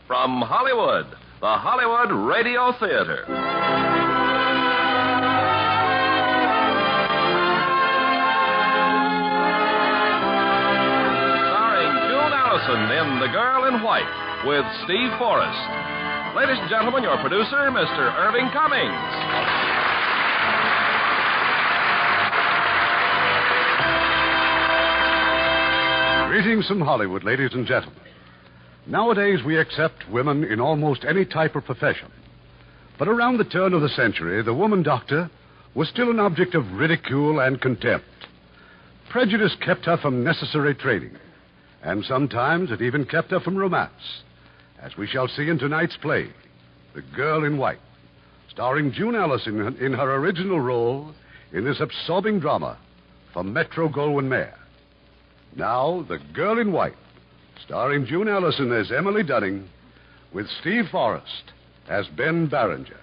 From Hollywood, the Hollywood Radio Theater. Starring June Allison in The Girl in White with Steve Forrest. Ladies and gentlemen, your producer, Mr. Irving Cummings. Greetings from Hollywood, ladies and gentlemen. Nowadays, we accept women in almost any type of profession. But around the turn of the century, the woman doctor was still an object of ridicule and contempt. Prejudice kept her from necessary training, and sometimes it even kept her from romance, as we shall see in tonight's play, The Girl in White, starring June Allison in her original role in this absorbing drama from Metro-Goldwyn-Mayer. Now, The Girl in White, starring June Allison as Emily Dunning, with Steve Forrest as Ben Barringer.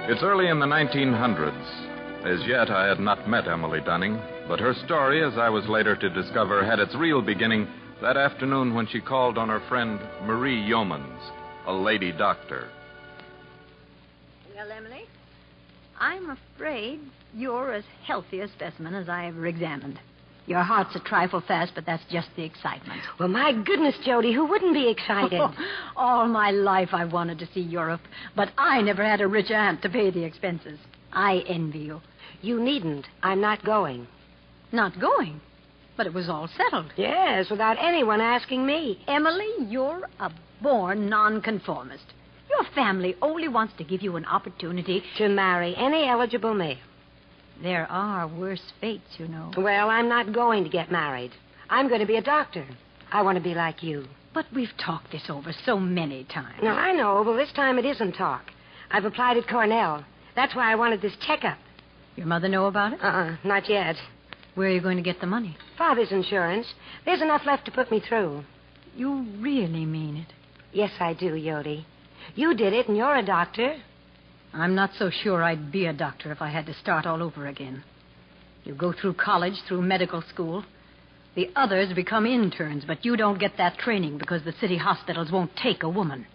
It's early in the 1900s. As yet, I had not met Emily Dunning, but her story, as I was later to discover, had its real beginning that afternoon when she called on her friend Marie Yeomans, a lady doctor. Well, Emily, I'm afraid you're as healthy a specimen as I ever examined. Your heart's a trifle fast, but that's just the excitement. Well, my goodness, Jody, who wouldn't be excited? All my life I wanted to see Europe, but I never had a rich aunt to pay the expenses. I envy you. You needn't. I'm not going. Not going? But it was all settled. Yes, without anyone asking me. Emily, you're a born nonconformist. Your family only wants to give you an opportunity to marry any eligible male. There are worse fates, you know. Well, I'm not going to get married. I'm going to be a doctor. I want to be like you. But we've talked this over so many times. No, I know, but this time it isn't talk. I've applied at Cornell. That's why I wanted this checkup. Your mother know about it? Not yet. Where are you going to get the money? Father's insurance. There's enough left to put me through. You really mean it? Yes, I do, Yodi. You did it, and you're a doctor. I'm not so sure I'd be a doctor if I had to start all over again. You go through college, through medical school. The others become interns, but you don't get that training because the city hospitals won't take a woman.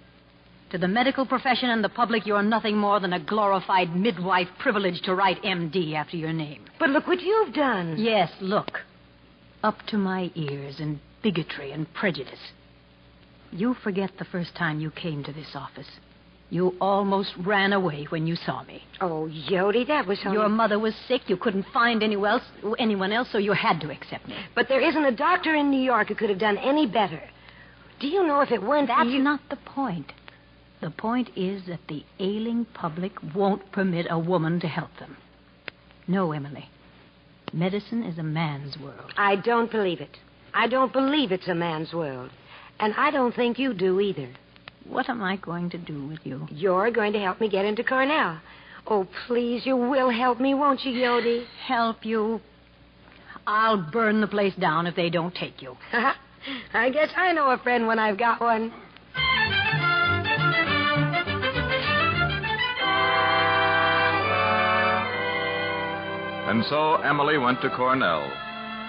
To the medical profession and the public, you're nothing more than a glorified midwife privileged to write MD after your name. But look what you've done. Yes, look. Up to my ears in bigotry and prejudice. You forget the first time you came to this office. You almost ran away when you saw me. Oh, Yodi, that was so... Your mother was sick. You couldn't find anyone else, so you had to accept me. But there isn't a doctor in New York who could have done any better. Do you know if it weren't That's not the point. The point is that the ailing public won't permit a woman to help them. No, Emily. Medicine is a man's world. I don't believe it. I don't believe it's a man's world. And I don't think you do either. What am I going to do with you? You're going to help me get into Cornell. Oh, please, you will help me, won't you, Yodi? Help you? I'll burn the place down if they don't take you. I guess I know a friend when I've got one. And so Emily went to Cornell.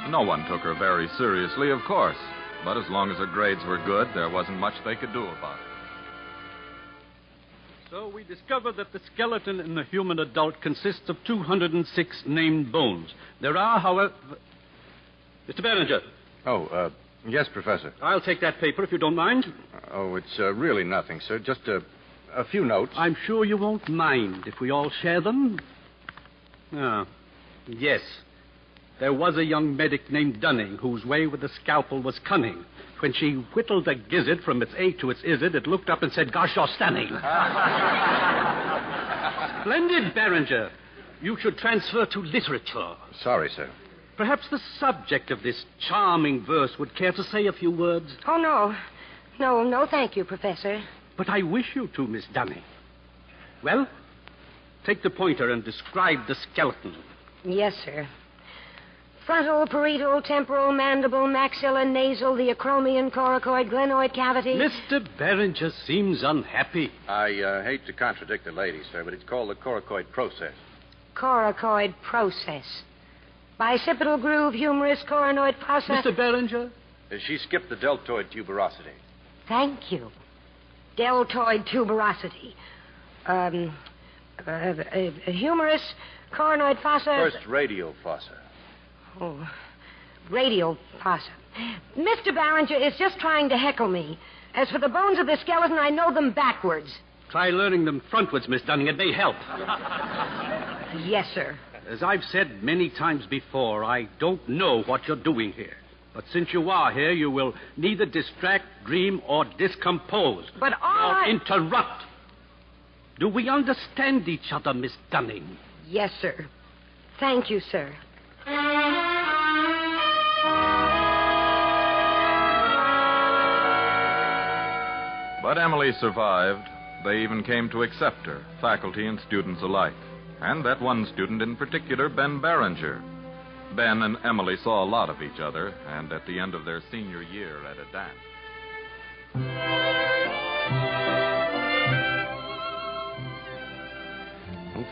No one took her very seriously, of course. But as long as her grades were good, there wasn't much they could do about it. So we discovered that the skeleton in the human adult consists of 206 named bones. There are, however... Mr. Barringer. Yes, Professor. I'll take that paper if you don't mind. It's really nothing, sir. Just a few notes. I'm sure you won't mind if we all share them. Yes. There was a young medic named Dunning whose way with the scalpel was cunning. When she whittled a gizzard from its A to its izzard, it looked up and said, "Gosh, you're stunning." Splendid, Barringer. You should transfer to literature. Sorry, sir. Perhaps the subject of this charming verse would care to say a few words. Oh, no. No, thank you, Professor. But I wish you to, Miss Dunning. Well, take the pointer and describe the skeleton. Yes, sir. Frontal, parietal, temporal, mandible, maxilla, nasal, the acromion, coracoid, glenoid cavity. Mr. Barringer seems unhappy. I hate to contradict the lady, sir, but it's called the coracoid process. coracoid process. Bicipital groove, humerus, coronoid fossa. Mr. Berenger? She skipped the deltoid tuberosity. Thank you. Deltoid tuberosity. Humerus, coronoid fossa. First radio fossa. Oh, radio fossa. Mr. Barringer is just trying to heckle me. As for the bones of the skeleton, I know them backwards. Try learning them frontwards, Miss Dunning. It may help. Yes, sir. As I've said many times before, I don't know what you're doing here. But since you are here, you will neither distract, dream, or discompose. But all or interrupt. Do we understand each other, Miss Dunning? Yes, sir. Thank you, sir. But Emily survived. They even came to accept her, faculty and students alike. And that one student in particular, Ben Berenger. Ben and Emily saw a lot of each other, and at the end of their senior year at a dance.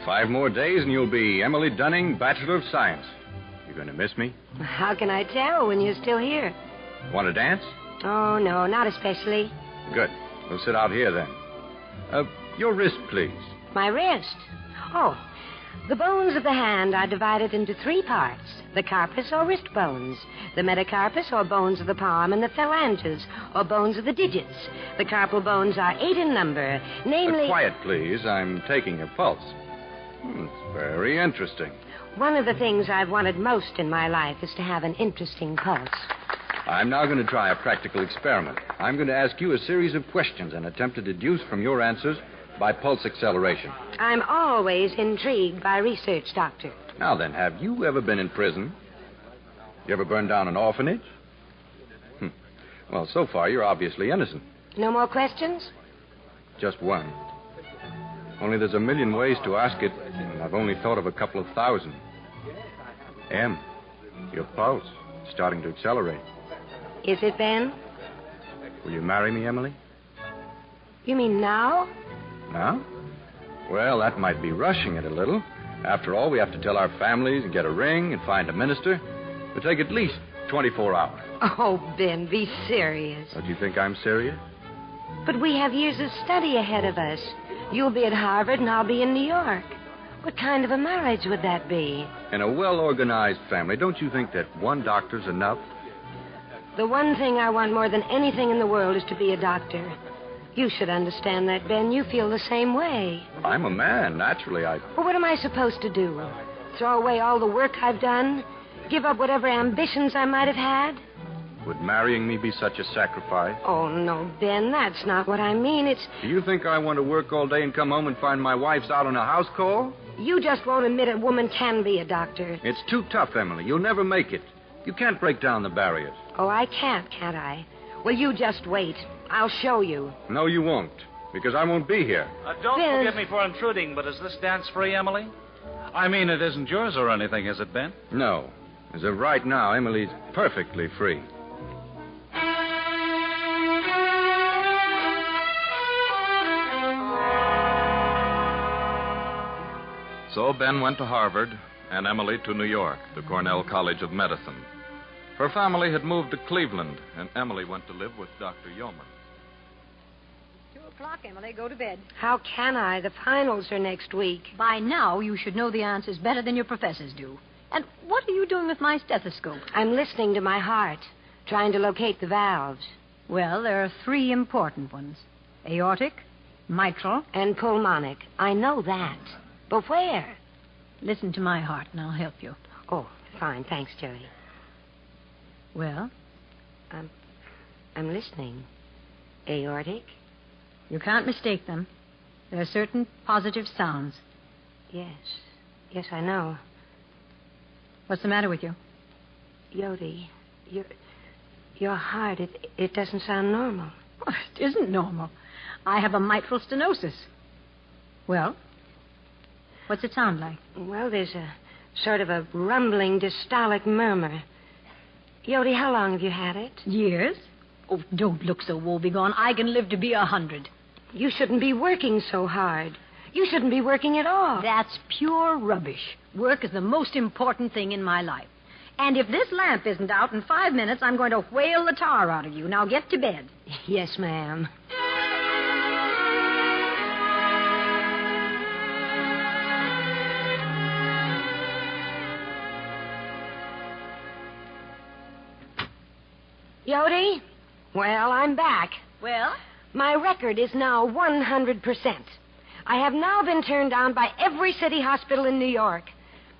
5 more days and you'll be Emily Dunning, Bachelor of Science. You going to miss me? How can I tell when you're still here? Want to dance? Oh, no, not especially. Good. We'll sit out here then. Your wrist, please. My wrist? Oh, the bones of the hand are divided into 3 parts. The carpus, or wrist bones. The metacarpus, or bones of the palm. And the phalanges, or bones of the digits. The carpal bones are 8 in number, namely... Quiet, please. I'm taking your pulse. It's very interesting. One of the things I've wanted most in my life is to have an interesting pulse. I'm now going to try a practical experiment. I'm going to ask you a series of questions and attempt to deduce from your answers by pulse acceleration. I'm always intrigued by research, Doctor. Now then, have you ever been in prison? You ever burned down an orphanage? Well, so far, you're obviously innocent. No more questions? Just one. Only there's a million ways to ask it, and I've only thought of a couple of thousand. Em, your pulse is starting to accelerate. Is it, Ben? Will you marry me, Emily? You mean now? Now? Well, that might be rushing it a little. After all, we have to tell our families and get a ring and find a minister. It'll take at least 24 hours. Oh, Ben, be serious. Don't you think I'm serious? But we have years of study ahead of us. You'll be at Harvard and I'll be in New York. What kind of a marriage would that be? In a well-organized family, don't you think that one doctor's enough? The one thing I want more than anything in the world is to be a doctor. You should understand that, Ben. You feel the same way. I'm a man. Naturally, Well, what am I supposed to do? Throw away all the work I've done? Give up whatever ambitions I might have had? Would marrying me be such a sacrifice? Oh, no, Ben, that's not what I mean. Do you think I want to work all day and come home and find my wife's out on a house call? You just won't admit a woman can be a doctor. It's too tough, Emily. You'll never make it. You can't break down the barriers. Oh, I can't I? Well, you just wait. I'll show you. No, you won't, because I won't be here. Don't Ben. forgive me for intruding, but is this dance free, Emily? I mean, it isn't yours or anything, is it, Ben? No. As of right now, Emily's perfectly free. So Ben went to Harvard, and Emily to New York, the Cornell College of Medicine. Her family had moved to Cleveland, and Emily went to live with Dr. Yeoman. 2 o'clock, Emily. Go to bed. How can I? The finals are next week. By now, you should know the answers better than your professors do. And what are you doing with my stethoscope? I'm listening to my heart, trying to locate the valves. Well, there are 3 important ones. Aortic, mitral. And pulmonic. I know that. But where? Listen to my heart, and I'll help you. Oh, fine. Thanks, Jerry. Well? I'm listening. Aortic? You can't mistake them. There are certain positive sounds. Yes. Yes, I know. What's the matter with you? Yodi, your heart, it doesn't sound normal. Oh, it isn't normal. I have a mitral stenosis. Well? What's it sound like? Well, there's a sort of a rumbling, dystolic murmur. Yodi, how long have you had it? Years? Oh, don't look so woebegone. I can live to be 100. You shouldn't be working so hard. You shouldn't be working at all. That's pure rubbish. Work is the most important thing in my life. And if this lamp isn't out in 5 minutes, I'm going to whale the tar out of you. Now get to bed. Yes, ma'am. Yodi? Well, I'm back. Well? My record is now 100%. I have now been turned down by every city hospital in New York.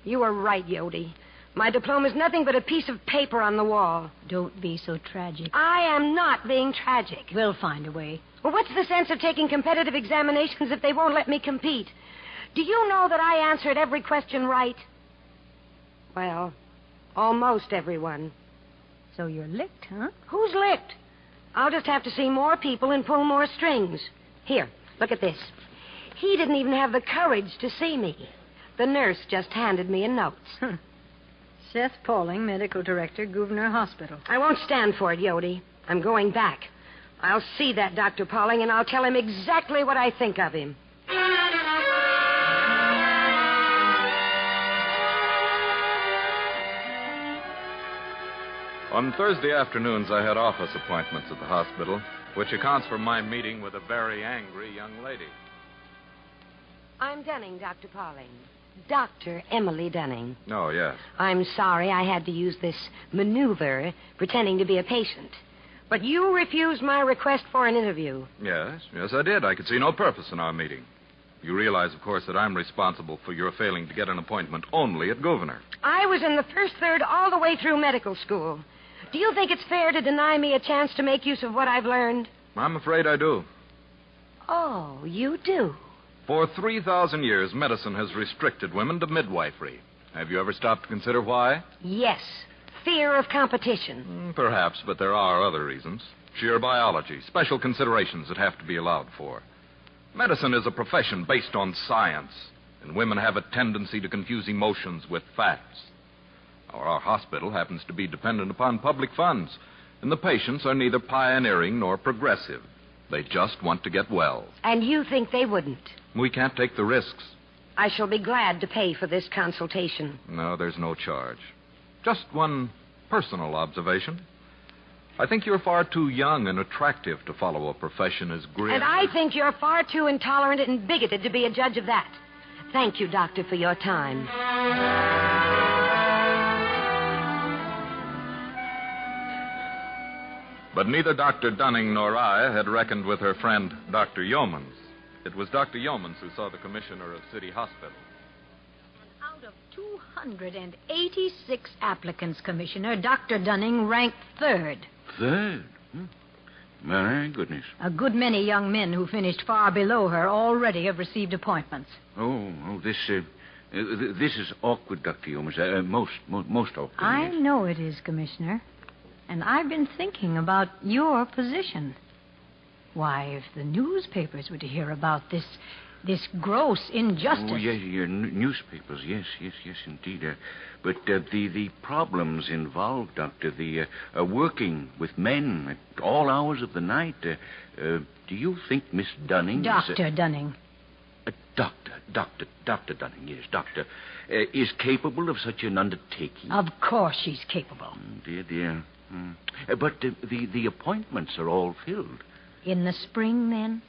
You were right, Yodi. My diploma's nothing but a piece of paper on the wall. Don't be so tragic. I am not being tragic. We'll find a way. Well, what's the sense of taking competitive examinations if they won't let me compete? Do you know that I answered every question right? Well, almost everyone. So you're licked, huh? Who's licked? I'll just have to see more people and pull more strings. Here, look at this. He didn't even have the courage to see me. The nurse just handed me a note. Seth Pauling, medical director, Gouverneur Hospital. I won't stand for it, Yodi. I'm going back. I'll see that Dr. Pauling, and I'll tell him exactly what I think of him. On Thursday afternoons, I had office appointments at the hospital, which accounts for my meeting with a very angry young lady. I'm Dunning, Dr. Pauling. Dr. Emily Dunning. Oh, yes. I'm sorry I had to use this maneuver pretending to be a patient. But you refused my request for an interview. Yes, I did. I could see no purpose in our meeting. You realize, of course, that I'm responsible for your failing to get an appointment only at Gouverneur. I was in the first third all the way through medical school. Do you think it's fair to deny me a chance to make use of what I've learned? I'm afraid I do. Oh, you do? For 3,000 years, medicine has restricted women to midwifery. Have you ever stopped to consider why? Yes. Fear of competition. Perhaps, but there are other reasons. Sheer biology, special considerations that have to be allowed for. Medicine is a profession based on science, and women have a tendency to confuse emotions with facts. Our hospital happens to be dependent upon public funds, and the patients are neither pioneering nor progressive. They just want to get well. And you think they wouldn't? We can't take the risks. I shall be glad to pay for this consultation. No, there's no charge. Just one personal observation. I think you're far too young and attractive to follow a profession as grim. And I think you're far too intolerant and bigoted to be a judge of that. Thank you, Doctor, for your time. But neither Dr. Dunning nor I had reckoned with her friend, Dr. Yeomans. It was Dr. Yeomans who saw the commissioner of City Hospital. Out of 286 applicants, Commissioner, Dr. Dunning ranked third. Third? My goodness. A good many young men who finished far below her already have received appointments. This is awkward, Dr. Yeomans. Most awkward. I yes. know it is, Commissioner. And I've been thinking about your position. Why, if the newspapers were to hear about this gross injustice... Oh, yes, your newspapers, yes, indeed. But the problems involved, Doctor, the working with men at all hours of the night, do you think Miss Dunning... Dr. Dunning. Dr. Dunning, yes, Doctor, is capable of such an undertaking? Of course she's capable. Dear. But the appointments are all filled. In the spring, then?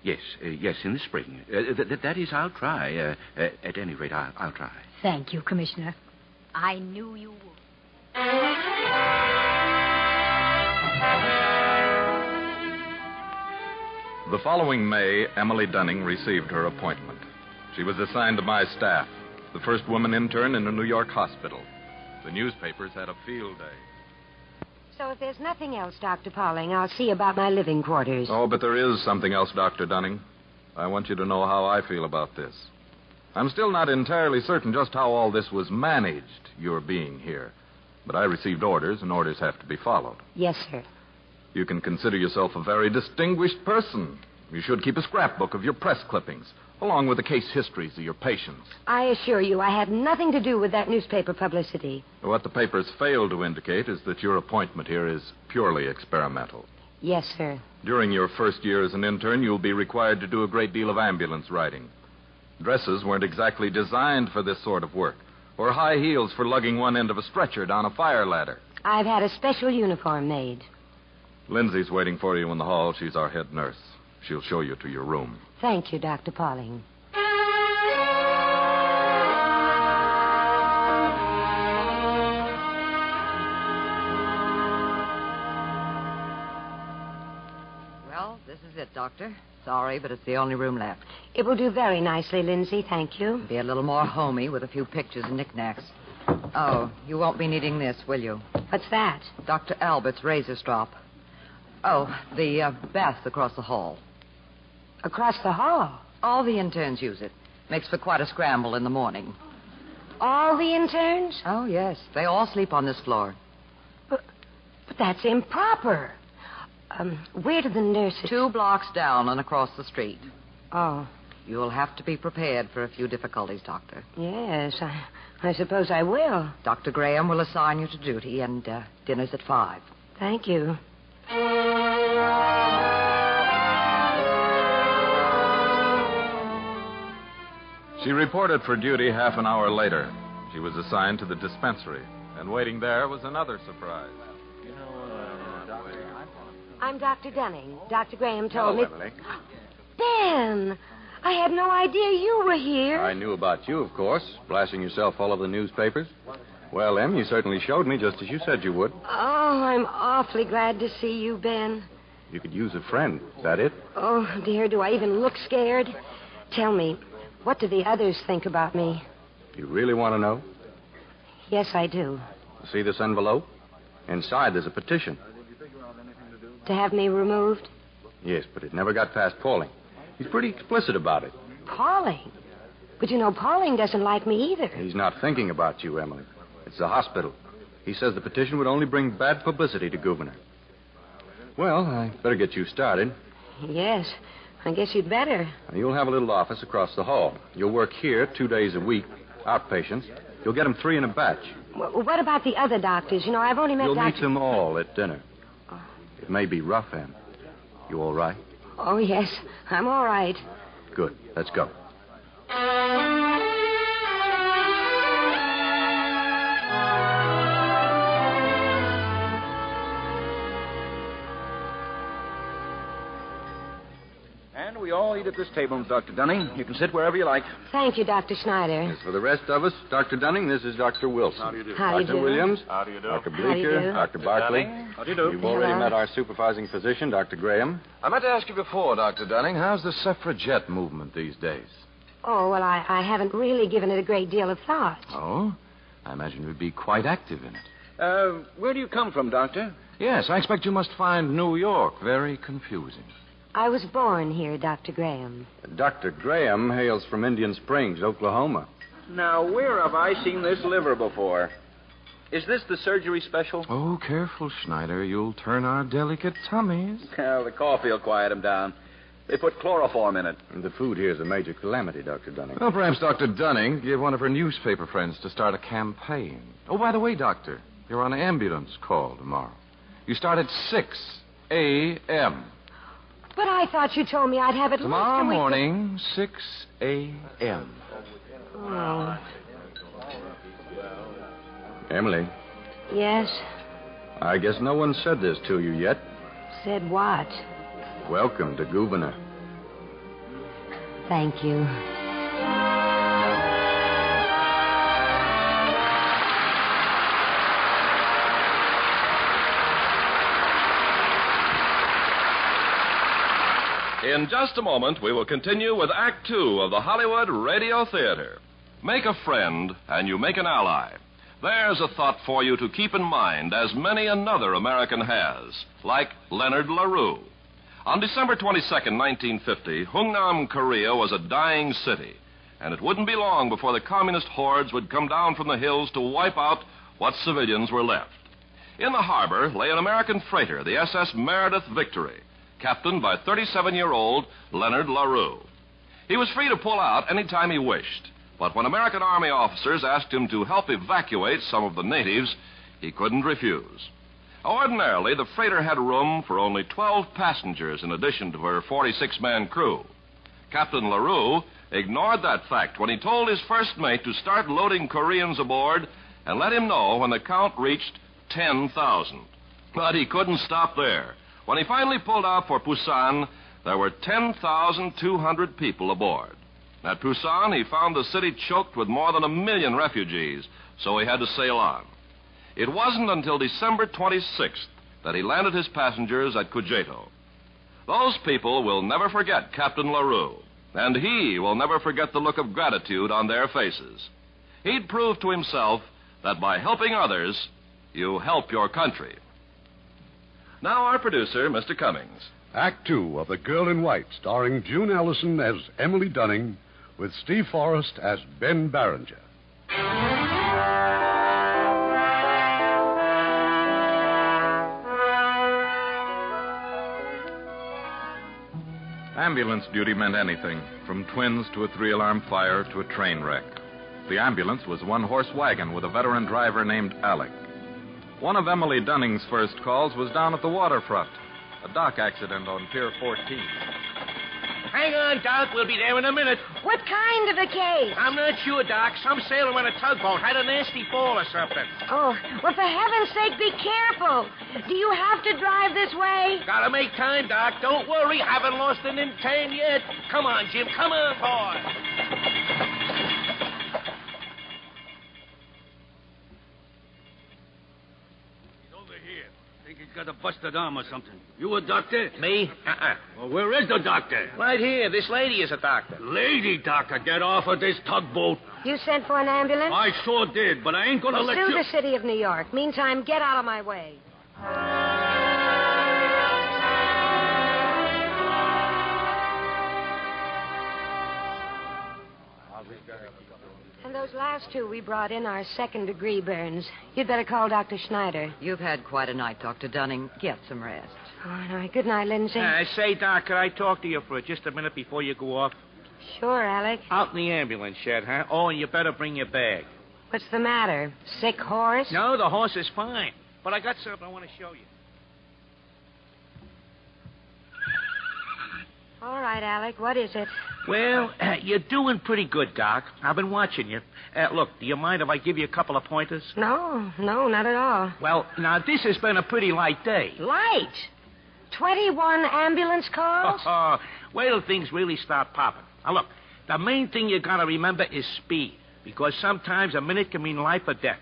Yes, in the spring. That is, I'll try. At any rate, I'll try. Thank you, Commissioner. I knew you would. The following May, Emily Dunning received her appointment. She was assigned to my staff, the first woman intern in a New York hospital. The newspapers had a field day. So if there's nothing else, Dr. Pauling, I'll see about my living quarters. Oh, but there is something else, Dr. Dunning. I want you to know how I feel about this. I'm still not entirely certain just how all this was managed, your being here. But I received orders, and orders have to be followed. Yes, sir. You can consider yourself a very distinguished person. You should keep a scrapbook of your press clippings, along with the case histories of your patients. I assure you I had nothing to do with that newspaper publicity. What the papers fail to indicate is that your appointment here is purely experimental. Yes, sir. During your first year as an intern, you'll be required to do a great deal of ambulance riding. Dresses weren't exactly designed for this sort of work, or high heels for lugging one end of a stretcher down a fire ladder. I've had a special uniform made. Lindsay's waiting for you in the hall. She's our head nurse. She'll show you to your room. Thank you, Dr. Pauling. Well, this is it, Doctor. Sorry, but it's the only room left. It will do very nicely, Lindsay. Thank you. Be a little more homey with a few pictures and knickknacks. Oh, you won't be needing this, will you? What's that? Dr. Albert's razor strop. Oh, the bath across the hall. Across the hall? All the interns use it. Makes for quite a scramble in the morning. All the interns? Oh, yes. They all sleep on this floor. But that's improper. Where do the nurses... 2 blocks down and across the street. Oh. You'll have to be prepared for a few difficulties, Doctor. Yes, I suppose I will. Dr. Graham will assign you to duty, and dinner's at 5. Thank you. She reported for duty half an hour later. She was assigned to the dispensary, and waiting there was another surprise. I'm Dr. Dunning. Dr. Graham told me... Emily. Ben! I had no idea you were here. I knew about you, of course, flashing yourself all over the newspapers. Well, Em, you certainly showed me just as you said you would. Oh, I'm awfully glad to see you, Ben. You could use a friend. Is that it? Oh, dear, do I even look scared? Tell me, what do the others think about me? You really want to know? Yes, I do. See this envelope? Inside there's a petition. To have me removed? Yes, but it never got past Pauling. He's pretty explicit about it. Pauling? But you know, Pauling doesn't like me either. He's not thinking about you, Emily. It's the hospital. He says the petition would only bring bad publicity to Gouverneur. Well, I better get you started. Yes, I guess you'd better. You'll have a little office across the hall. You'll work here 2 days a week, outpatients. You'll get them 3 in a batch. Well, what about the other doctors? You know, I've only met You'll Dr. meet them all at dinner. It may be rough, Em. You all right? Oh, yes, I'm all right. Good. Let's go. And we all eat at this table, Dr. Dunning. You can sit wherever you like. Thank you, Dr. Schneider. As for the rest of us, Dr. Dunning, this is Dr. Wilson. How do you do? How do you Dr. do? Williams. How do you do? Dr. How do you Bleeker. do? Dr. Barkley. How do you do? You've already Hello. met our supervising physician, Dr. Graham. I meant to ask you before, Dr. Dunning, how's the suffragette movement these days? Oh, well, I haven't really given it a great deal of thought. Oh? I imagine you'd be quite active in it. Where do you come from, Doctor? Yes, I expect you must find New York very confusing. I was born here, Dr. Graham. Dr. Graham hails from Indian Springs, Oklahoma. Now, where have I seen this liver before? Is this the surgery special? Oh, careful, Schneider. You'll turn our delicate tummies. Well, the coffee will quiet him down. They put chloroform in it. And the food here is a major calamity, Dr. Dunning. Well, perhaps Dr. Dunning give one of her newspaper friends to start a campaign. Oh, by the way, Doctor, you're on an ambulance call tomorrow. You start at 6 a.m. But I thought you told me I'd have it Tomorrow morning, 6 a.m. Oh. Emily, Yes? I guess no one said this to you yet. Said what? Welcome to Gouverneur. Thank you. In just a moment, we will continue with Act Two of the Hollywood Radio Theater. Make a friend, and you make an ally. There's a thought for you to keep in mind, as many another American has, like Leonard LaRue. On December 22nd, 1950, Hungnam, Korea was a dying city, and it wouldn't be long before the communist hordes would come down from the hills to wipe out what civilians were left. In the harbor lay an American freighter, the SS Meredith Victory, captained by 37-year-old Leonard LaRue. He was free to pull out any time he wished, but when American Army officers asked him to help evacuate some of the natives, he couldn't refuse. Ordinarily, the freighter had room for only 12 passengers in addition to her 46-man crew. Captain LaRue ignored that fact when he told his first mate to start loading Koreans aboard and let him know when the count reached 10,000. But he couldn't stop there. When he finally pulled out for Busan, there were 10,200 people aboard. At Busan, he found the city choked with more than 1 million refugees, so he had to sail on. It wasn't until December 26th that he landed his passengers at Cujeto. Those people will never forget Captain LaRue, and he will never forget the look of gratitude on their faces. He'd proved to himself that by helping others, you help your country. Now our producer, Mr. Cummings. Act 2 of The Girl in White, starring June Allison as Emily Dunning, with Steve Forrest as Ben Barringer. Ambulance duty meant anything, from twins to a 3-alarm fire to a train wreck. The ambulance was a 1-horse wagon with a veteran driver named Alec. One of Emily Dunning's first calls was down at the waterfront, a dock accident on Pier 14. Hang on, Doc. We'll be there in a minute. What kind of a case? I'm not sure, Doc. Some sailor on a tugboat had a nasty fall or something. Oh, well, for heaven's sake, be careful. Do you have to drive this way? Gotta make time, Doc. Don't worry. Haven't lost an intern yet. Come on, Jim. Come on, boy. He's got a busted arm or something. You a doctor? Me? Well, where is the doctor? Right here. This lady is a doctor. Lady doctor, get off of this tugboat. You sent for an ambulance? I sure did, but I ain't gonna let you... Sue the city of New York. Meantime, get out of my way. And those last 2 we brought in are 2nd-degree burns. You'd better call Dr. Schneider. You've had quite a night, Dr. Dunning. Get some rest. All right. Good night, Lindsay. Say, Doc, could I talk to you for just a minute before you go off? Sure, Alec. Out in the ambulance shed, huh? Oh, and you better bring your bag. What's the matter? Sick horse? No, the horse is fine. But I got something I want to show you. All right, Alec. What is it? Well, you're doing pretty good, Doc. I've been watching you. Look, do you mind if I give you a couple of pointers? No, not at all. Well, now, this has been a pretty light day. Light? 21 ambulance calls? Wait till things really start popping. Now, look, the main thing you got to remember is speed, because sometimes a minute can mean life or death.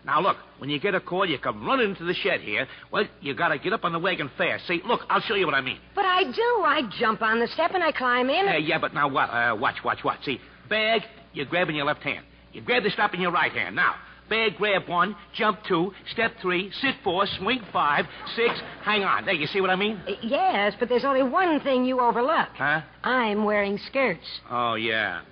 Now, look, when you get a call, you come running into the shed here. Well, you got to get up on the wagon fast. See, look, I'll show you what I mean. But I do. I jump on the step and I climb in. Yeah, but now what? Watch. See, bag, you grab in your left hand. You grab the strap in your right hand. Now, bag, grab 1, jump 2, step 3, sit 4, swing 5, 6, hang on. There, you see what I mean? Yes, but there's only one thing you overlook. Huh? I'm wearing skirts. Oh, yeah.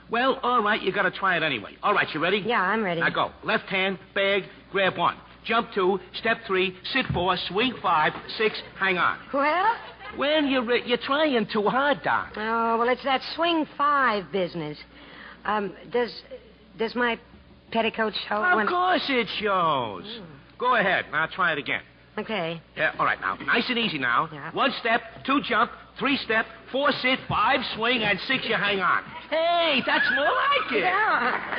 Well, all right, you got to try it anyway. All right, you ready? Yeah, I'm ready. Now go. Left hand, bag, grab 1. Jump 2, step 3, sit 4, swing 5, 6, hang on. Well? Well, you're trying too hard, Doc. Oh, well, it's that swing 5 business. Does my petticoat show? Of course it shows. Go ahead. Now try it again. Okay. Yeah, all right, now. Nice and easy now. Yeah. 1 step, 2 jump, 3 step, 4 sit, 5 swing, and 6 you hang on. Hey, that's more like it. Yeah.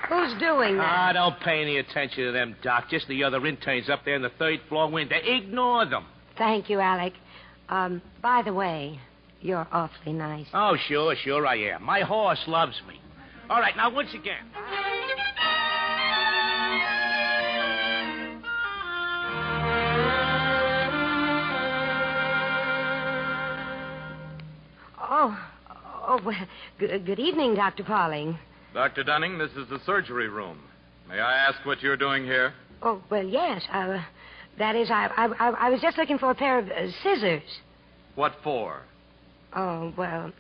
Who's doing that? Don't pay any attention to them, Doc. Just the other interns up there in the 3rd floor window. Ignore them. Thank you, Alec. By the way, you're awfully nice. Oh, sure I am. My horse loves me. All right, now once again. Oh, well, good evening, Dr. Pauling. Dr. Dunning, this is the surgery room. May I ask what you're doing here? Oh, well, yes. That is, I was just looking for a pair of scissors. What for? Oh, well,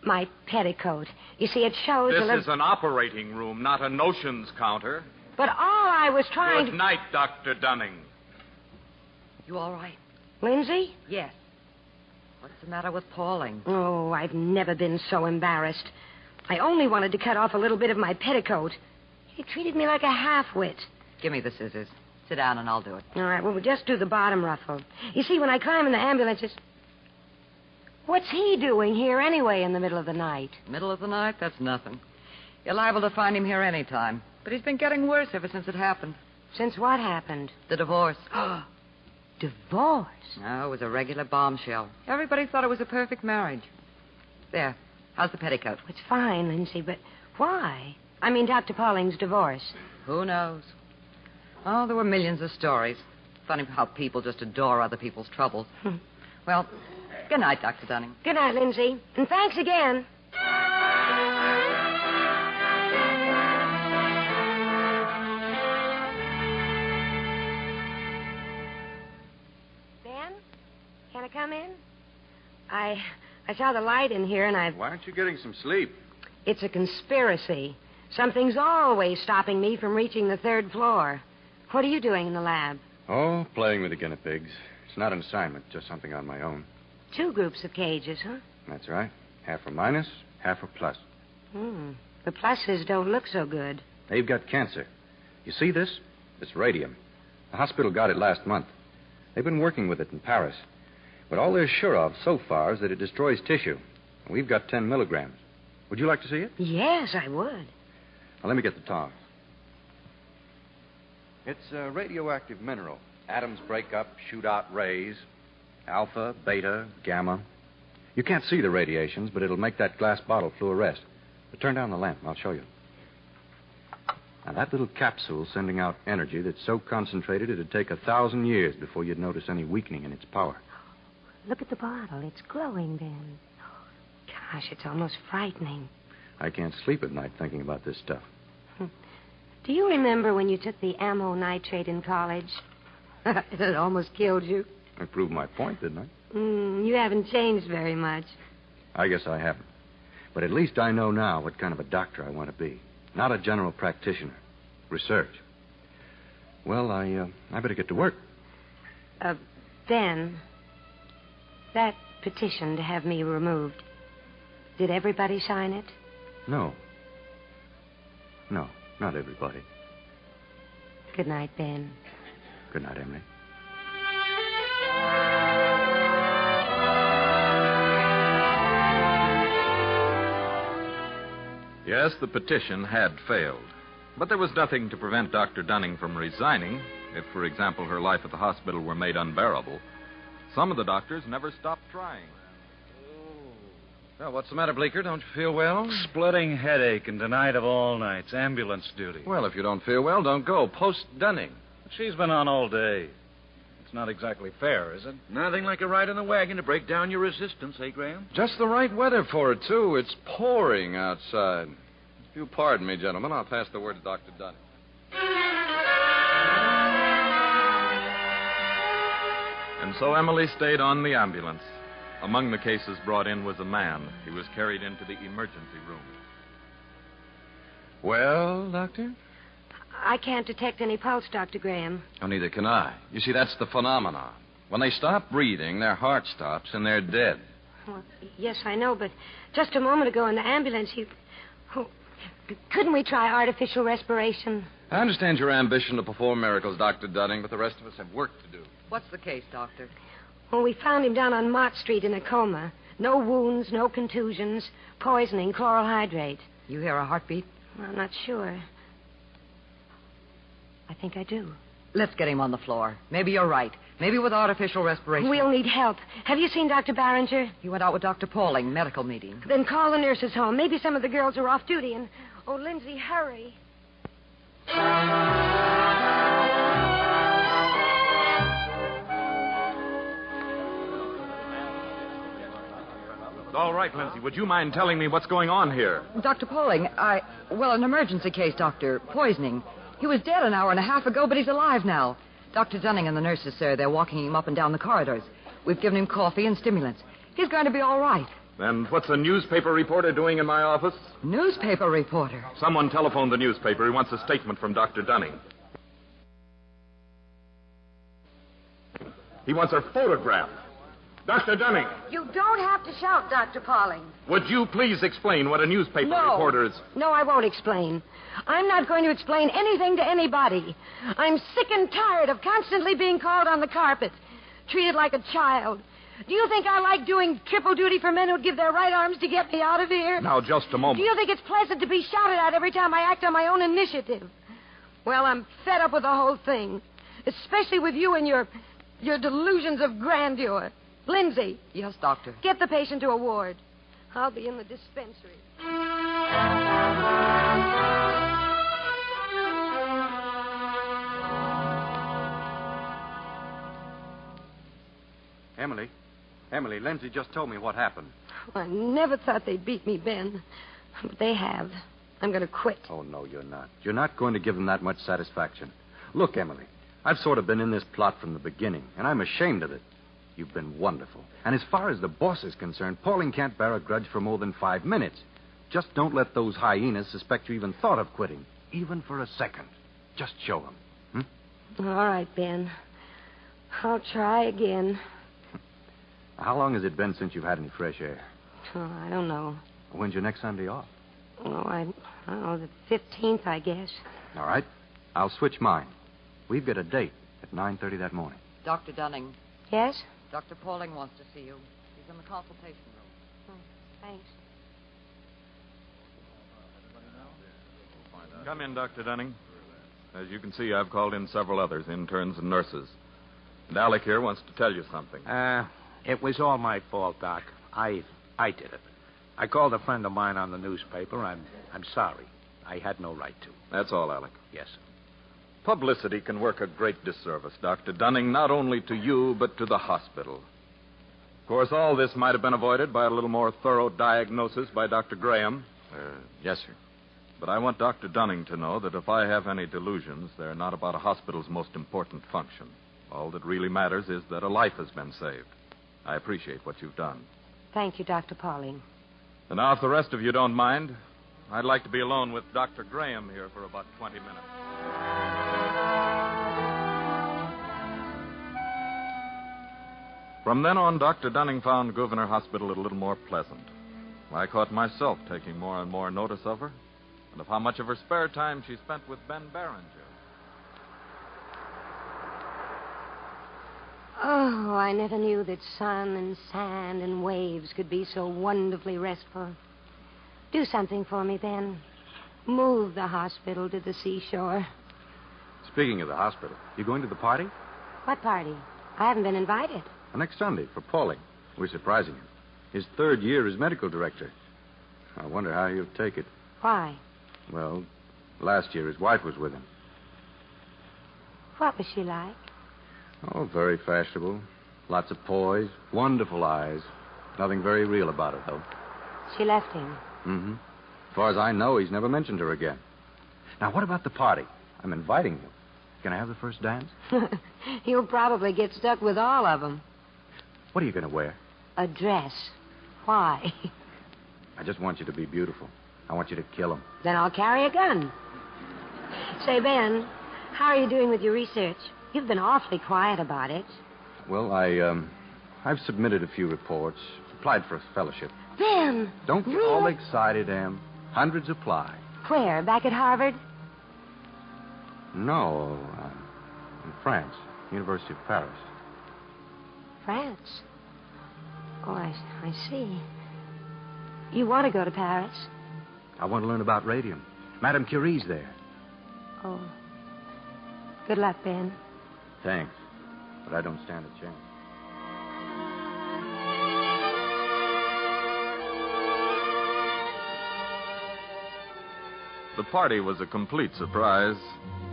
my petticoat. You see, it shows This is an operating room, not a notions counter. But all I was trying Good night, Dr. Dunning. You all right? Lindsay? Yes. What's the matter with Pauling? Oh, I've never been so embarrassed. I only wanted to cut off a little bit of my petticoat. He treated me like a half-wit. Give me the scissors. Sit down and I'll do it. All right, well, we'll just do the bottom ruffle. You see, when I climb in the ambulance, what's he doing here anyway in the middle of the night? Middle of the night? That's nothing. You're liable to find him here any time. But he's been getting worse ever since it happened. Since what happened? The divorce. Divorce? No, it was a regular bombshell. Everybody thought it was a perfect marriage. There. How's the petticoat? It's fine, Lindsay, but why? I mean, Dr. Pauling's divorce. Who knows? Oh, there were millions of stories. Funny how people just adore other people's troubles. Well, good night, Dr. Dunning. Good night, Lindsay. And thanks again. Ben? Can I come in? I saw the light in here, and Why aren't you getting some sleep? It's a conspiracy. Something's always stopping me from reaching the 3rd floor. What are you doing in the lab? Oh, playing with the guinea pigs. It's not an assignment, just something on my own. 2 groups of cages, huh? That's right. Half are minus, half are plus. The pluses don't look so good. They've got cancer. You see this? It's radium. The hospital got it last month. They've been working with it in Paris. But all they're sure of so far is that it destroys tissue. We've got 10 milligrams. Would you like to see it? Yes, I would. Now, let me get the tongs. It's a radioactive mineral. Atoms break up, shoot out rays. Alpha, beta, gamma. You can't see the radiations, but it'll make that glass bottle fluoresce. But turn down the lamp, and I'll show you. Now, that little capsule's sending out energy that's so concentrated it'd take 1,000 years before you'd notice any weakening in its power. Look at the bottle. It's glowing, Ben. Gosh, it's almost frightening. I can't sleep at night thinking about this stuff. Do you remember when you took the ammo nitrate in college? It almost killed you. I proved my point, didn't I? You haven't changed very much. I guess I haven't. But at least I know now what kind of a doctor I want to be. Not a general practitioner. Research. Well, I better get to work. Ben, that petition to have me removed, did everybody sign it? No. No, not everybody. Good night, Ben. Good night, Emily. Yes, the petition had failed. But there was nothing to prevent Dr. Dunning from resigning if, for example, her life at the hospital were made unbearable. Some of the doctors never stopped trying. Well, what's the matter, Bleecker? Don't you feel well? Splitting headache and tonight of all nights. Ambulance duty. Well, if you don't feel well, don't go. Post Dunning. She's been on all day. It's not exactly fair, is it? Nothing like a ride in the wagon to break down your resistance, eh, Graham? Just the right weather for it, too. It's pouring outside. If you'll pardon me, gentlemen, I'll pass the word to Dr. Dunning. And so Emily stayed on the ambulance. Among the cases brought in was a man. He was carried into the emergency room. Well, Doctor? I can't detect any pulse, Dr. Graham. Oh, neither can I. You see, that's the phenomenon. When they stop breathing, their heart stops and they're dead. Well, yes, I know, but just a moment ago in the ambulance, couldn't we try artificial respiration? I understand your ambition to perform miracles, Dr. Dunning, but the rest of us have work to do. What's the case, Doctor? Well, we found him down on Mott Street in a coma. No wounds, no contusions, poisoning, chloral hydrate. You hear a heartbeat? I'm not sure. I think I do. Let's get him on the floor. Maybe you're right. Maybe with artificial respiration. We'll need help. Have you seen Dr. Barringer? He went out with Dr. Pauling, medical meeting. Then call the nurses' home. Maybe some of the girls are off duty. And, oh, Lindsay, hurry. All right, Lindsay, would you mind telling me what's going on here? Dr. Pauling, an emergency case, Doctor. Poisoning. He was dead an hour and a half ago, but he's alive now. Dr. Dunning and the nurses, sir, they're walking him up and down the corridors. We've given him coffee and stimulants. He's going to be all right. And what's a newspaper reporter doing in my office? Newspaper reporter? Someone telephoned the newspaper. He wants a statement from Dr. Dunning. He wants her photograph. Dr. Dunning, You don't have to shout, Dr. Pauling. would you please explain what a newspaper No. reporter is? No, I won't explain. I'm not going to explain anything to anybody. I'm sick and tired of constantly being called on the carpet, treated like a child. Do you think I like doing triple duty for men who'd give their right arms to get me out of here? Now, just a moment. Do you think it's pleasant to be shouted at every time I act on my own initiative? Well, I'm fed up with the whole thing, especially with you and your delusions of grandeur. Lindsay. Yes, Doctor. Get the patient to a ward. I'll be in the dispensary. Emily, Lindsay just told me what happened. Well, I never thought they'd beat me, Ben. But they have. I'm going to quit. Oh, no, you're not. You're not going to give them that much satisfaction. Look, Emily, I've sort of been in this plot from the beginning, and I'm ashamed of it. You've been wonderful. And as far as the boss is concerned, Pauling can't bear a grudge for more than 5 minutes. Just don't let those hyenas suspect you even thought of quitting, even for a second. Just show them. All right, Ben. I'll try again. How long has it been since you've had any fresh air? Oh, I don't know. When's your next Sunday off? Oh, I don't know, the 15th, I guess. All right. I'll switch mine. We've got a date at 9:30 that morning. Dr. Dunning. Yes? Dr. Pauling wants to see you. He's in the consultation room. Thanks. Come in, Dr. Dunning. As you can see, I've called in several others, interns and nurses. And Alec here wants to tell you something. It was all my fault, Doc. I did it. I called a friend of mine on the newspaper. I'm sorry. I had no right to. That's all, Alec. Yes, sir. Publicity can work a great disservice, Dr. Dunning, not only to you, but to the hospital. Of course, all this might have been avoided by a little more thorough diagnosis by Dr. Graham. Yes, sir. But I want Dr. Dunning to know that if I have any delusions, they're not about a hospital's most important function. All that really matters is that a life has been saved. I appreciate what you've done. Thank you, Dr. Pauling. And now, if the rest of you don't mind, I'd like to be alone with Dr. Graham here for about 20 minutes. From then on, Dr. Dunning found Gouverneur Hospital a little more pleasant. I caught myself taking more and more notice of her and of how much of her spare time she spent with Ben Barringer. Oh, I never knew that sun and sand and waves could be so wonderfully restful. Do something for me, Ben. Move the hospital to the seashore. Speaking of the hospital, you going to the party? What party? I haven't been invited. Next Sunday for Pauling. We're surprising him. His 3rd year as medical director. I wonder how he'll take it. Why? Well, last year his wife was with him. What was she like? Oh, very fashionable. Lots of poise, wonderful eyes. Nothing very real about her, though. She left him. Mm-hmm. As far as I know, he's never mentioned her again. Now, what about the party? I'm inviting you. Can I have the first dance? You'll probably get stuck with all of them. What are you going to wear? A dress. Why? I just want you to be beautiful. I want you to kill him. Then I'll carry a gun. Say, Ben, how are you doing with your research? You've been awfully quiet about it. Well, I've submitted a few reports, applied for a fellowship. Ben! Don't get all excited, Em. Hundreds apply. Where? Back at Harvard? No, in France, University of Paris. France? Oh, I see. You want to go to Paris? I want to learn about radium. Madame Curie's there. Oh. Good luck, Ben. Thanks, but I don't stand a chance. The party was a complete surprise.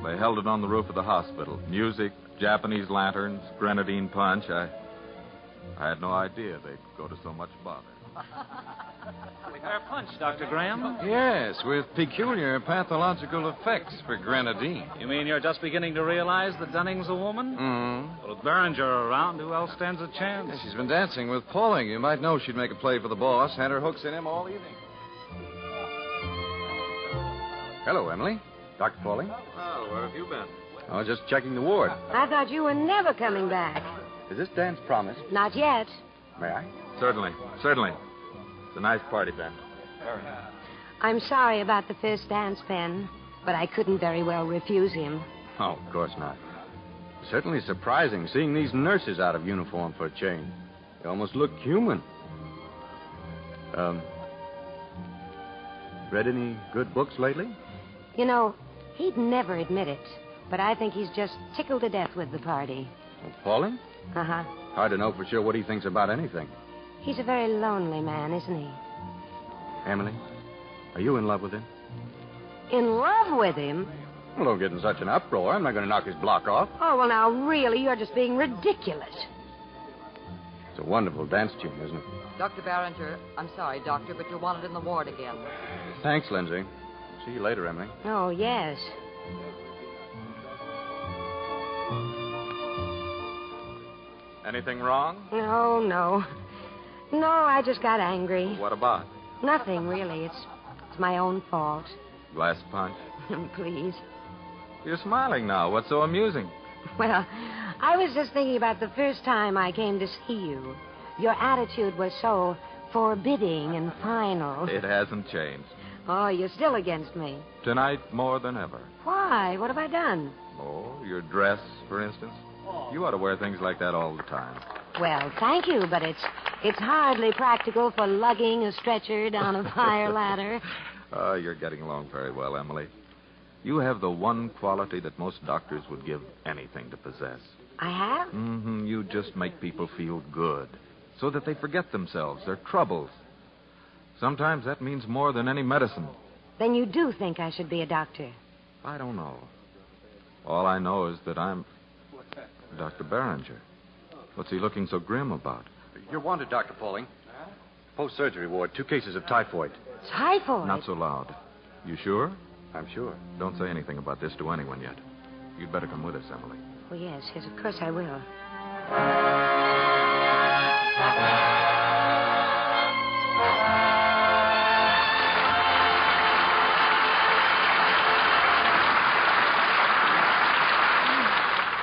They held it on the roof of the hospital. Music, Japanese lanterns, grenadine punch. I had no idea they'd go to so much bother. Our punch, Dr. Graham. Yes, with peculiar pathological effects for grenadine. You mean you're just beginning to realize that Dunning's a woman? Mm-hmm. Well, with Barringer around, who else stands a chance? Yeah, she's been dancing with Pauling. You might know she'd make a play for the boss. Had her hooks in him all evening. Hello, Emily. Dr. Pauling. Well, where have you been? Oh, just checking the ward. I thought you were never coming back. Is this dance promised? Not yet. May I? Certainly. It's a nice party, Ben. Very nice. I'm sorry about the first dance, Ben, but I couldn't very well refuse him. Oh, of course not. Certainly surprising seeing these nurses out of uniform for a change. They almost look human. Read any good books lately? You know, he'd never admit it, but I think he's just tickled to death with the party. Pauline? Uh-huh. Hard to know for sure what he thinks about anything. He's a very lonely man, isn't he? Emily, are you in love with him? In love with him? Well, don't get in such an uproar. I'm not going to knock his block off. Oh, well, now, really, you're just being ridiculous. It's a wonderful dance tune, isn't it? Dr. Barringer, I'm sorry, Doctor, but you're wanted in the ward again. Thanks, Lindsay. See you later, Emily. Oh, yes. Anything wrong? No, I just got angry. What about? Nothing, really. It's my own fault. Glass punch? Please. You're smiling now. What's so amusing? Well, I was just thinking about the first time I came to see you. Your attitude was so forbidding and final. It hasn't changed. Oh, you're still against me. Tonight, more than ever. Why? What have I done? Oh, your dress, for instance. You ought to wear things like that all the time. Well, thank you, but it's hardly practical for lugging a stretcher down a fire ladder. Oh, you're getting along very well, Emily. You have the one quality that most doctors would give anything to possess. I have? Mm-hmm. You just make people feel good so that they forget themselves, their troubles. Sometimes that means more than any medicine. Then you do think I should be a doctor? I don't know. All I know is that I'm Dr. Barringer. What's he looking so grim about? You're wanted, Dr. Pauling. Post-surgery ward, 2 cases of typhoid. Typhoid? Not so loud. You sure? I'm sure. Don't say anything about this to anyone yet. You'd better come with us, Emily. Oh, yes, of course I will.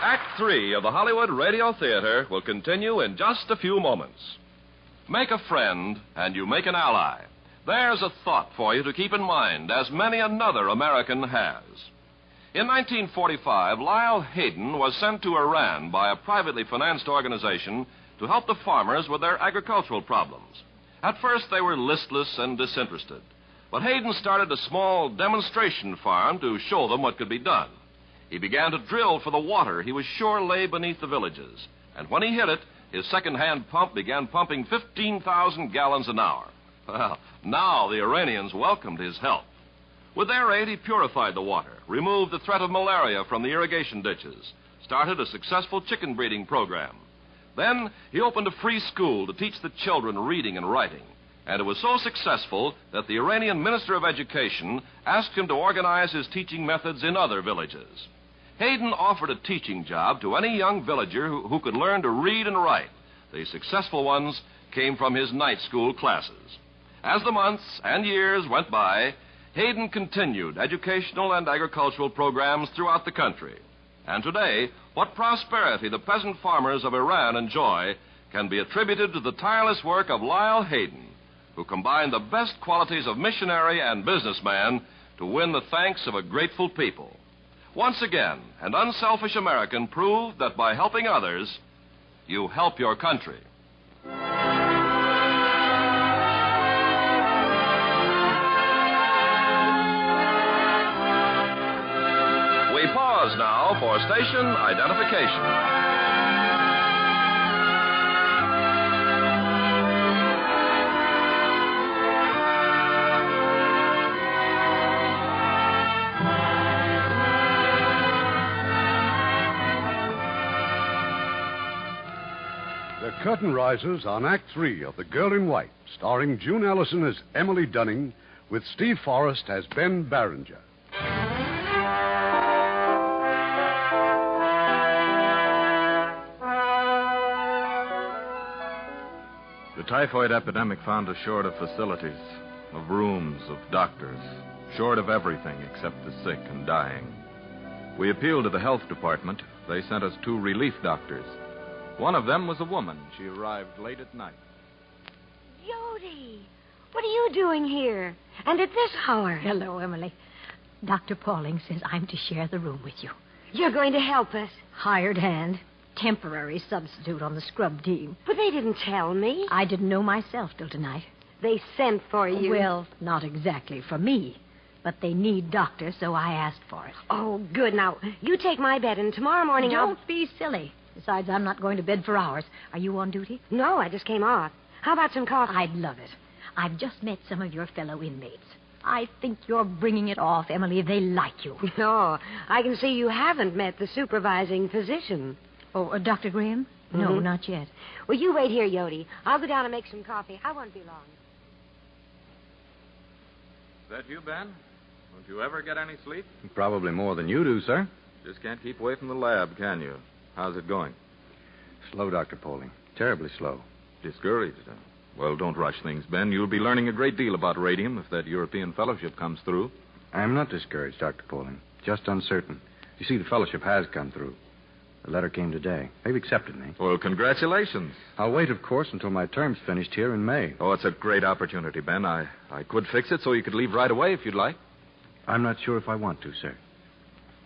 Act 3 of the Hollywood Radio Theater will continue in just a few moments. Make a friend, and you make an ally. There's a thought for you to keep in mind, as many another American has. In 1945, Lyle Hayden was sent to Iran by a privately financed organization to help the farmers with their agricultural problems. At first, they were listless and disinterested. But Hayden started a small demonstration farm to show them what could be done. He began to drill for the water he was sure lay beneath the villages. And when he hit it, his second-hand pump began pumping 15,000 gallons an hour. Well, now the Iranians welcomed his help. With their aid, he purified the water, removed the threat of malaria from the irrigation ditches, started a successful chicken breeding program. Then he opened a free school to teach the children reading and writing. And it was so successful that the Iranian Minister of Education asked him to organize his teaching methods in other villages. Hayden offered a teaching job to any young villager who could learn to read and write. The successful ones came from his night school classes. As the months and years went by, Hayden continued educational and agricultural programs throughout the country. And today, what prosperity the peasant farmers of Iran enjoy can be attributed to the tireless work of Lyle Hayden, who combined the best qualities of missionary and businessman to win the thanks of a grateful people. Once again, an unselfish American proved that by helping others, you help your country. We pause now for station identification. The curtain rises on Act 3 of The Girl in White, starring June Ellison as Emily Dunning, with Steve Forrest as Ben Barringer. The typhoid epidemic found us short of facilities, of rooms, of doctors, short of everything except the sick and dying. We appealed to the health department. They sent us 2 relief doctors. One of them was a woman. She arrived late at night. Yodi, what are you doing here? And at this hour? Hello, Emily. Dr. Pauling says I'm to share the room with you. You're going to help us? Hired hand. Temporary substitute on the scrub team. But they didn't tell me. I didn't know myself till tonight. They sent for you. Well, not exactly for me. But they need doctors, so I asked for it. Oh, good. Now, you take my bed, and tomorrow morning Don't be silly. Besides, I'm not going to bed for hours. Are you on duty? No, I just came off. How about some coffee? I'd love it. I've just met some of your fellow inmates. I think you're bringing it off, Emily. They like you. No, I can see you haven't met the supervising physician. Oh, Dr. Graham? No, not yet. Well, you wait here, Yodi. I'll go down and make some coffee. I won't be long. Is that you, Ben? Don't you ever get any sleep? Probably more than you do, sir. Just can't keep away from the lab, can you? How's it going? Slow, Dr. Pauling. Terribly slow. Discouraged, huh? Well, don't rush things, Ben. You'll be learning a great deal about radium if that European fellowship comes through. I'm not discouraged, Dr. Pauling. Just uncertain. You see, the fellowship has come through. The letter came today. They've accepted me. Well, congratulations. I'll wait, of course, until my term's finished here in May. Oh, it's a great opportunity, Ben. I could fix it so you could leave right away if you'd like. I'm not sure if I want to, sir.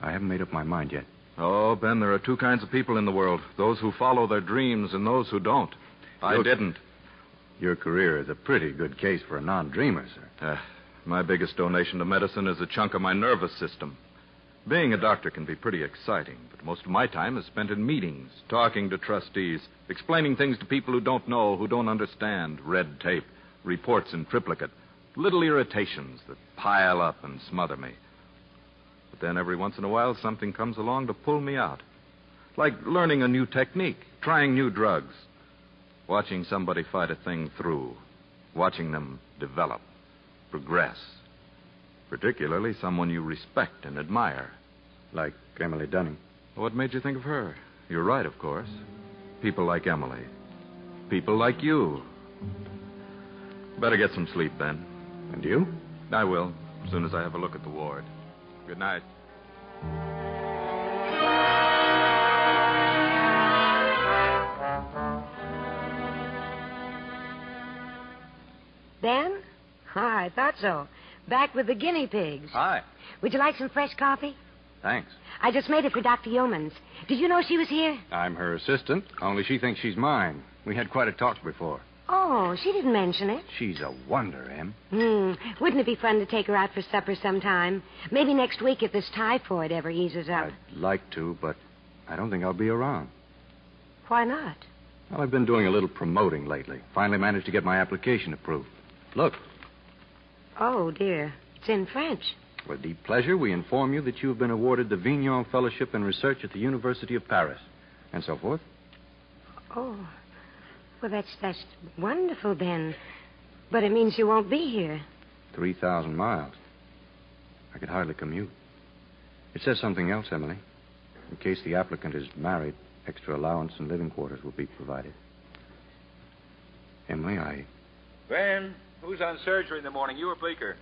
I haven't made up my mind yet. Oh, Ben, there are two kinds of people in the world. Those who follow their dreams and those who don't. I didn't. Your career is a pretty good case for a non-dreamer, sir. My biggest donation to medicine is a chunk of my nervous system. Being a doctor can be pretty exciting, but most of my time is spent in meetings, talking to trustees, explaining things to people who don't know, who don't understand, red tape, reports in triplicate, little irritations that pile up and smother me. But then every once in a while, something comes along to pull me out. Like learning a new technique, trying new drugs, watching somebody fight a thing through, watching them develop, progress. Particularly someone you respect and admire. Like Emily Dunning. What made you think of her? You're right, of course. People like Emily. People like you. Better get some sleep, Ben. And you? I will, as soon as I have a look at the ward. Good night. Ben? Oh, I thought so. Back with the guinea pigs. Hi. Would you like some fresh coffee? Thanks. I just made it for Dr. Yeomans. Did you know she was here? I'm her assistant, only she thinks she's mine. We had quite a talk before. Oh, she didn't mention it. She's a wonder, Em. Wouldn't it be fun to take her out for supper sometime? Maybe next week if this typhoid ever eases up. I'd like to, but I don't think I'll be around. Why not? Well, I've been doing a little promoting lately. Finally managed to get my application approved. Look. Oh, dear. It's in French. With deep pleasure, we inform you that you have been awarded the Vignon Fellowship in Research at the University of Paris. And so forth. Oh. Well, that's wonderful, Ben. But it means you won't be here. 3,000 miles. I could hardly commute. It says something else, Emily. In case the applicant is married, extra allowance and living quarters will be provided. Emily, Ben, who's on surgery in the morning? You or Bleecker?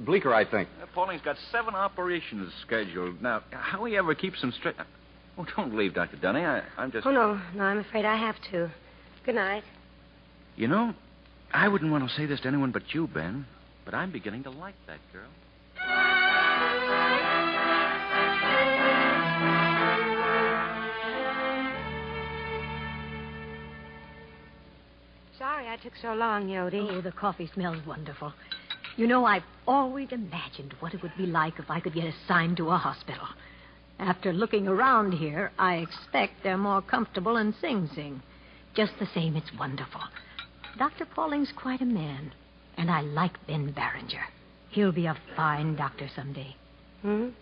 Bleecker, I think. Pauling's got 7 operations scheduled. Now, how he ever keeps them straight... Oh, don't leave, Dr. Dunning. I'm just... Oh, no, I'm afraid I have to. Good night. You know, I wouldn't want to say this to anyone but you, Ben, but I'm beginning to like that girl. Sorry I took so long, Yodi. Oh, the coffee smells wonderful. You know, I've always imagined what it would be like if I could get assigned to a hospital. After looking around here, I expect they're more comfortable in Sing Sing. Just the same, it's wonderful. Dr. Pauling's quite a man, and I like Ben Barringer. He'll be a fine doctor someday. Oh.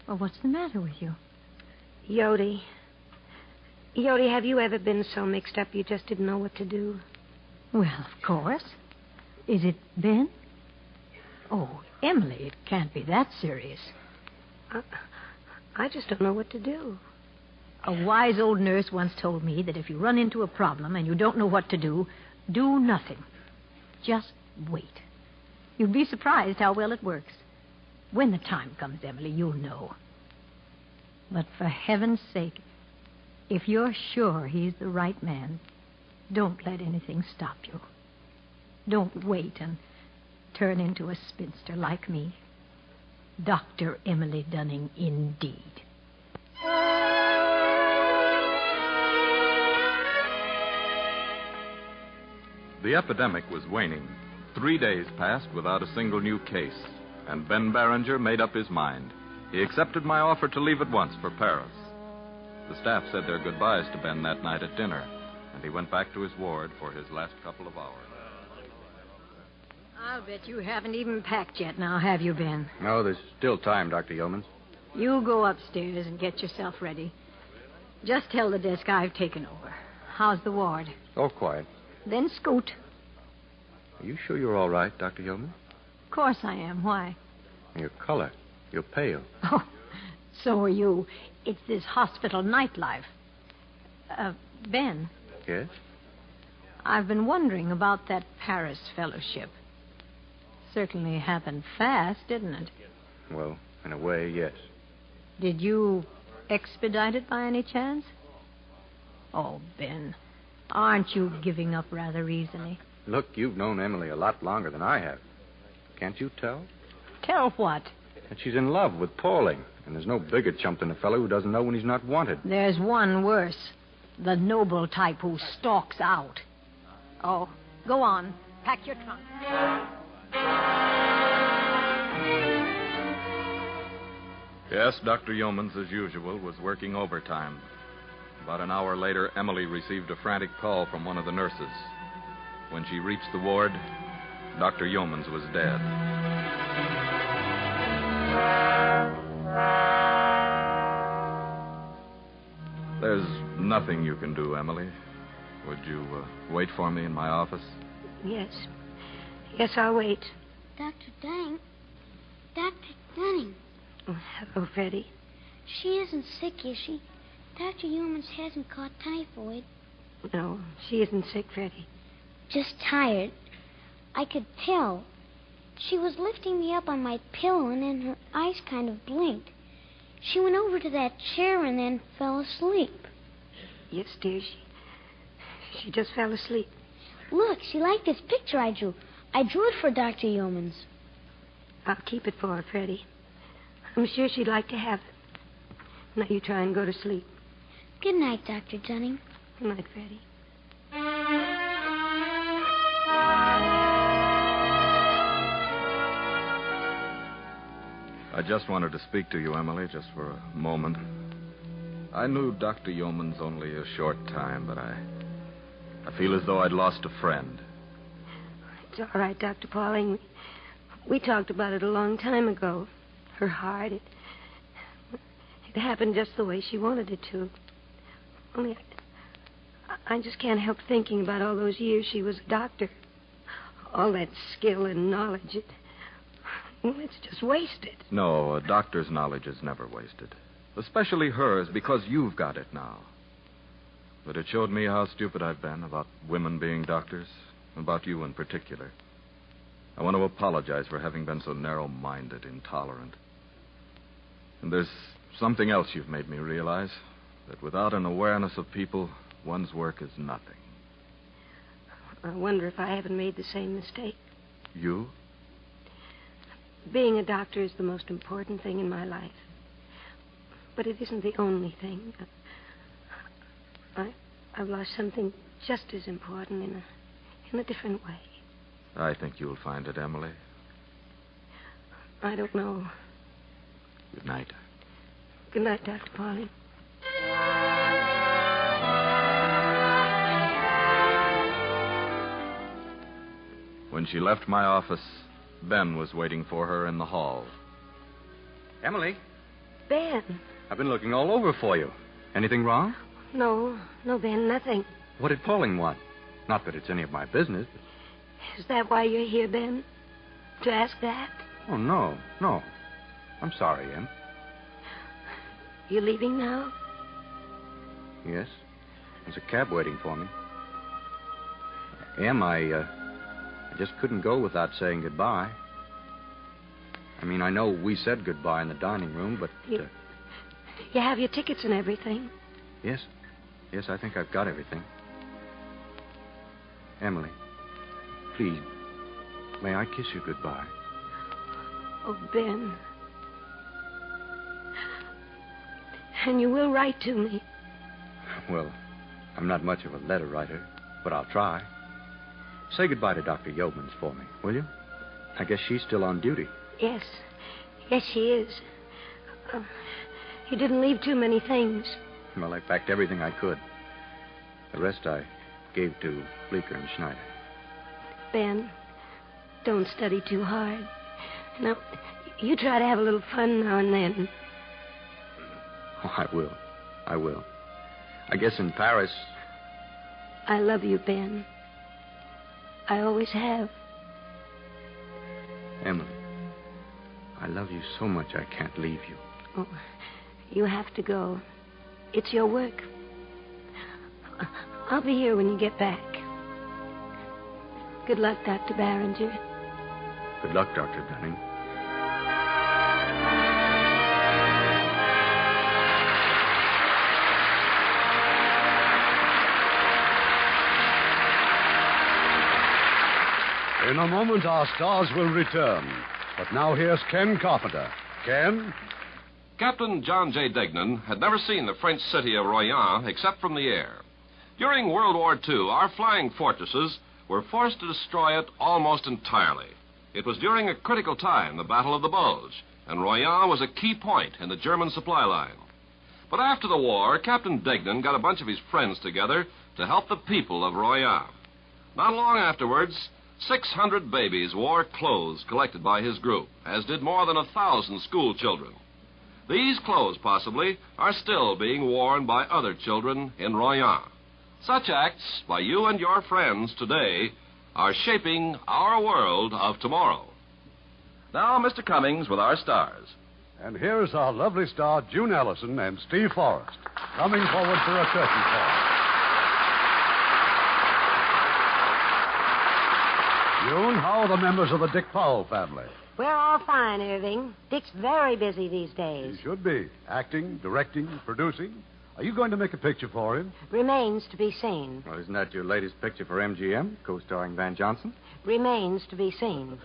Well, what's the matter with you? Yodi. Yodi, have you ever been so mixed up you just didn't know what to do? Well, of course. Is it Ben? Oh, Emily, it can't be that serious. I just don't know what to do. A wise old nurse once told me that if you run into a problem and you don't know what to do nothing. Just wait. You'd be surprised how well it works. When the time comes, Emily, you'll know. But for heaven's sake, If you're sure he's the right man, don't let anything stop you. Don't wait and turn into a spinster like me. Dr. Emily Dunning, indeed. The epidemic was waning. 3 days passed without a single new case, and Ben Barringer made up his mind. He accepted my offer to leave at once for Paris. The staff said their goodbyes to Ben that night at dinner, and he went back to his ward for his last couple of hours. I'll bet you haven't even packed yet now, have you, Ben? No, there's still time, Dr. Yeomans. You go upstairs and get yourself ready. Just tell the desk I've taken over. How's the ward? All quiet. Then scoot. Are you sure you're all right, Dr. Yeomans? Of course I am. Why? Your color. You're pale. Oh, so are you. It's this hospital nightlife. Ben. Yes? I've been wondering about that Paris fellowship. Certainly happened fast, didn't it? Well, in a way, yes. Did you expedite it by any chance? Oh, Ben, aren't you giving up rather easily? Look, you've known Emily a lot longer than I have. Can't you tell? Tell what? That she's in love with Pauling. And there's no bigger chump than a fellow who doesn't know when he's not wanted. There's one worse. The noble type who stalks out. Oh, go on. Pack your trunk. Yes, Dr. Yeomans, as usual, was working overtime. About an hour later, Emily received a frantic call from one of the nurses. When she reached the ward, Dr. Yeomans was dead. There's nothing you can do, Emily. Would you wait for me in my office? Yes. Yes, I'll wait. Dr. Dunning. Dr. Dunning. Oh, hello, Freddie. She isn't sick, is she? Dr. Yeomans hasn't caught typhoid. No, she isn't sick, Freddie. Just tired. I could tell. She was lifting me up on my pillow, and then her eyes kind of blinked. She went over to that chair and then fell asleep. Yes, dear, she just fell asleep. Look, she liked this picture I drew. I drew it for Dr. Yeomans. I'll keep it for her, Freddie. I'm sure she'd like to have it. Now you try and go to sleep. Good night, Dr. Dunning. Good night, Freddie. I just wanted to speak to you, Emily, just for a moment. I knew Dr. Yeomans only a short time, but I feel as though I'd lost a friend. It's all right, Dr. Pauling. We talked about it a long time ago. Her heart, it happened just the way she wanted it to. Only I just can't help thinking about all those years she was a doctor. All that skill and knowledge, it's just wasted. No, a doctor's knowledge is never wasted. Especially hers, because you've got it now. But it showed me how stupid I've been about women being doctors, about you in particular. I want to apologize for having been so narrow-minded, intolerant. And there's something else you've made me realize, that without an awareness of people, one's work is nothing. I wonder if I haven't made the same mistake. You? Being a doctor is the most important thing in my life. But it isn't the only thing. I've lost something just as important in a different way. I think you'll find it, Emily. I don't know. Good night. Good night, Dr. Pauling. When she left my office, Ben was waiting for her in the hall. Emily, Ben. I've been looking all over for you. Anything wrong? No, Ben, nothing. What did Pauling want? Not that it's any of my business. Is that why you're here, Ben? To ask that? Oh, no. I'm sorry, Em. You leaving now? Yes. There's a cab waiting for me. Em, I just couldn't go without saying goodbye. I mean, I know we said goodbye in the dining room, but... You have your tickets and everything? Yes. Yes, I think I've got everything. Emily, please, may I kiss you goodbye? Oh, Ben. And you will write to me. Well, I'm not much of a letter writer, but I'll try. Say goodbye to Dr. Yeomans for me, will you? I guess she's still on duty. Yes. Yes, she is. You didn't leave too many things. Well, I packed everything I could. The rest I gave to Bleecker and Schneider. Ben, don't study too hard. Now, you try to have a little fun now and then. Oh, I will. I will. I guess in Paris... I love you, Ben. I always have. Emily, I love you so much I can't leave you. Oh, you have to go. It's your work. I'll be here when you get back. Good luck, Dr. Barringer. Good luck, Dr. Dunning. In a moment, our stars will return. But now here's Ken Carpenter. Ken? Captain John J. Degnan had never seen the French city of Royan except from the air. During World War II, our flying fortresses were forced to destroy it almost entirely. It was during a critical time, the Battle of the Bulge, and Royan was a key point in the German supply line. But after the war, Captain Degnan got a bunch of his friends together to help the people of Royan. Not long afterwards, 600 babies wore clothes collected by his group, as did more than 1,000 school children. These clothes, possibly, are still being worn by other children in Royan. Such acts by you and your friends today are shaping our world of tomorrow. Now, Mr. Cummings with our stars. And here's our lovely star, June Ellison and Steve Forrest, coming forward for a curtain call. June, how are the members of the Dick Powell family? We're all fine, Irving. Dick's very busy these days. He should be. Acting, directing, producing. Are you going to make a picture for him? Remains to be seen. Well, isn't that your latest picture for MGM, co-starring Van Johnson? Remains to be seen.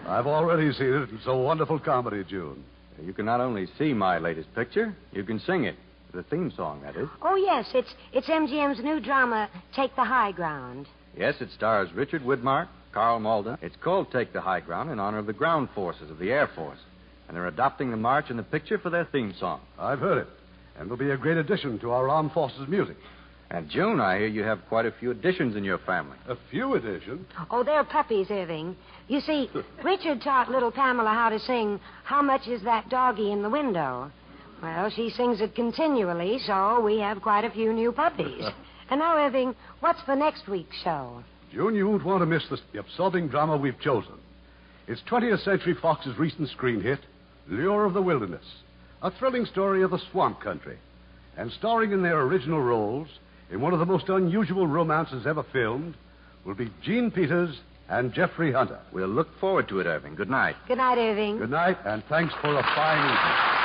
I've already seen it. It's a wonderful comedy, June. You can not only see my latest picture, you can sing it. The theme song, that is. Oh, yes. It's MGM's new drama, Take the High Ground. Yes, it stars Richard Widmark, Carl Malden. It's called Take the High Ground in honor of the ground forces of the Air Force. And they're adopting the march and the picture for their theme song. I've heard it. And will be a great addition to our armed forces music. And, June, I hear you have quite a few additions in your family. A few additions? Oh, they're puppies, Irving. You see, Richard taught little Pamela how to sing, How Much Is That Doggy in the Window? Well, she sings it continually, so we have quite a few new puppies. And now, Irving, what's for next week's show? June, you won't want to miss the absorbing drama we've chosen. It's 20th Century Fox's recent screen hit, Lure of the Wilderness, a thrilling story of the swamp country. And starring in their original roles, in one of the most unusual romances ever filmed, will be Gene Peters and Jeffrey Hunter. We'll look forward to it, Irving. Good night. Good night, Irving. Good night, and thanks for a fine evening.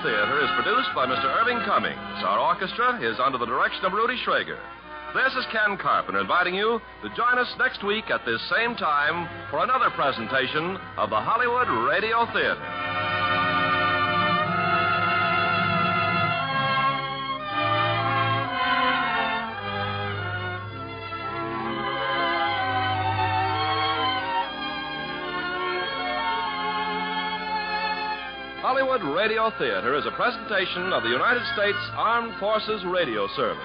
Theater is produced by Mr. Irving Cummings. Our orchestra is under the direction of Rudy Schrager. This is Ken Carpenter inviting you to join us next week at this same time for another presentation of the Hollywood Radio Theater. Hollywood Radio Theater is a presentation of the United States Armed Forces Radio Service.